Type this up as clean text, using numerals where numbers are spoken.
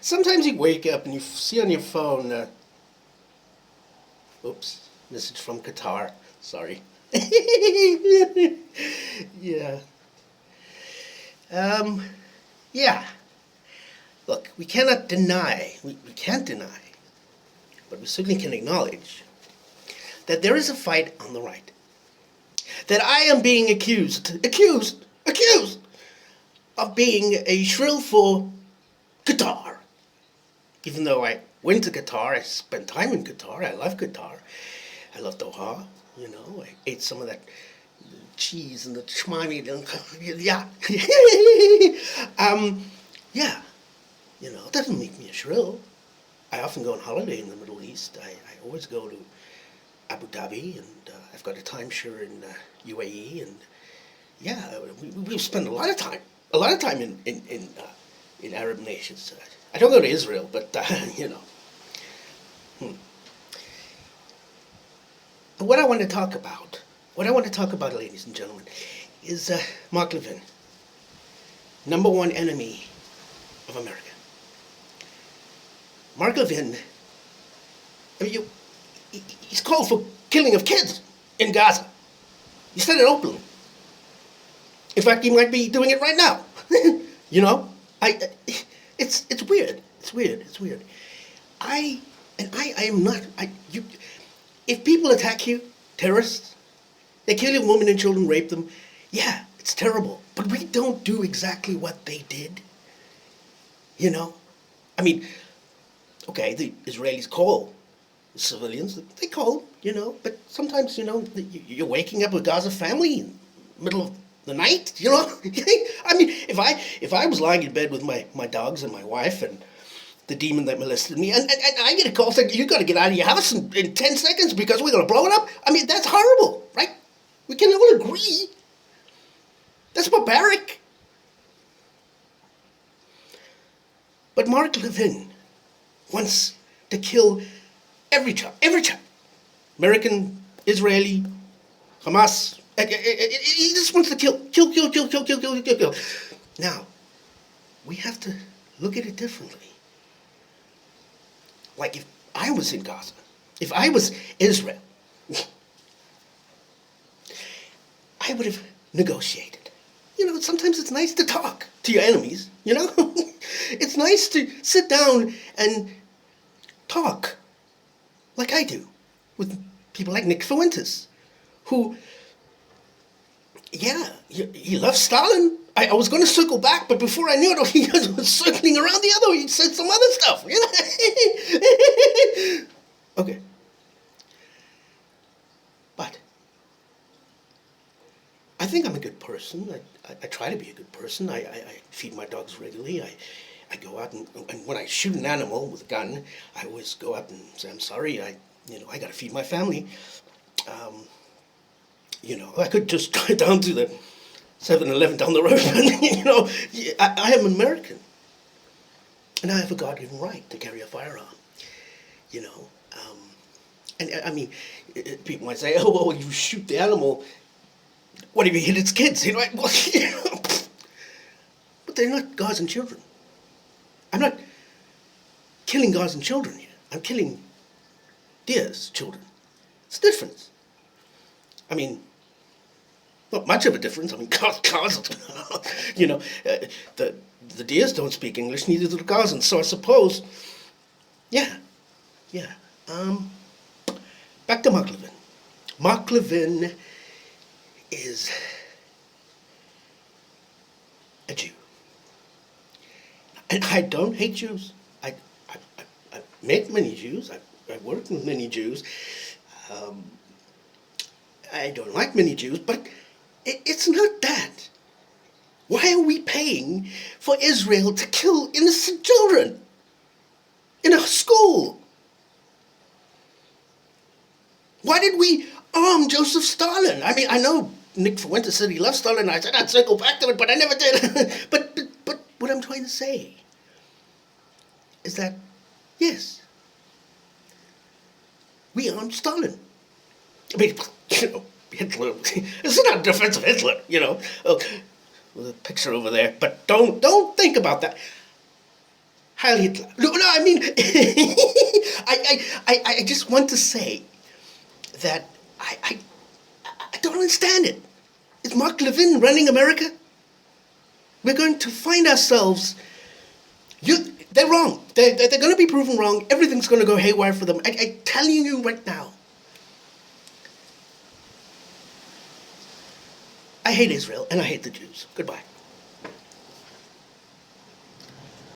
Sometimes you wake up and you see on your phone, oops, message from Qatar. Sorry. Yeah. Yeah. Look, we cannot deny, we can't deny, but we certainly can acknowledge that there is a fight on the right. That I am being accused of being a shrill for Qatar. Even though I went to Qatar, I spent time in Qatar, I love Qatar. I love Doha, you know, I ate some of that cheese and the chmami, yeah. Yeah, you know, it doesn't make me a shrill. I often go on holiday in the Middle East. I always go to Abu Dhabi, and I've got a timeshare in UAE, and yeah, we've spent a lot of time in Arab nations. I don't go to Israel, but you know. But what I want to talk about, ladies and gentlemen, is Mark Levin, number one enemy of America. Mark Levin, I mean, he's called for killing of kids in Gaza. He said it openly. In fact, he might be doing it right now. You know, it's weird. It's weird. I am not. If people attack you, terrorists, they kill your women and children, rape them. Yeah, it's terrible. But we don't do exactly what they did. You know, I mean, okay, the Israelis call the civilians. They call them, you know. But sometimes, you know, you're waking up a Gaza family in the middle of the night, you know. I mean, if I was lying in bed with my dogs and my wife and the demon that molested me, and I get a call saying, you got to get out of your house in 10 seconds because we're going to blow it up. I mean, that's horrible, right? We can all agree. That's barbaric. But Mark Levin wants to kill every child. American, Israeli, Hamas. He just wants to kill. Now, we have to look at it differently. Like if I was in Gaza, if I was Israel, I would have negotiated. You know, sometimes it's nice to talk to your enemies, you know? It's nice to sit down and talk, like I do, with people like Nick Fuentes, who, yeah, he loves Stalin. I was going to circle back, but before I knew it, he was circling around the other. He said some other stuff. You know? Okay. But I think I'm a good person. I try to be a good person. I feed my dogs regularly. I go out and when I shoot an animal with a gun, I always go out and say, I'm sorry, I got to feed my family. You know, I could just go down to the 7-Eleven down the road, and, you know, I am American. And I have a God-given right to carry a firearm, you know. And I mean, people might say, oh, well, you shoot the animal, what if you hit its kids? You know, well, you know, but they're not Gazan children. I'm not killing Gazan children here. I'm killing Deer's children. It's a difference. I mean, not much of a difference. I mean, Gazans, you know, the Deers don't speak English, neither do the Gazans. So I suppose, yeah. Back to Mark Levin. Mark Levin is a Jew. And I don't hate Jews. I met many Jews. I worked with many Jews. I don't like many Jews, but it's not that. Why are we paying for Israel to kill innocent children in a school? Why did we arm Joseph Stalin? I mean, I know Nick Fuentes said he loved Stalin. I said I'd circle back to it, but I never did. But what I'm trying to say is that, yes, we armed Stalin. I mean, you know, Hitler. It's not a defense of Hitler, you know. With a picture over there. But don't think about that. Heil Hitler. No, I mean, I just want to say that I don't understand it. Is Mark Levin running America? We're going to find ourselves. They're wrong. They're going to be proven wrong. Everything's going to go haywire for them. I'm telling you right now. I hate Israel and I hate the Jews. Goodbye.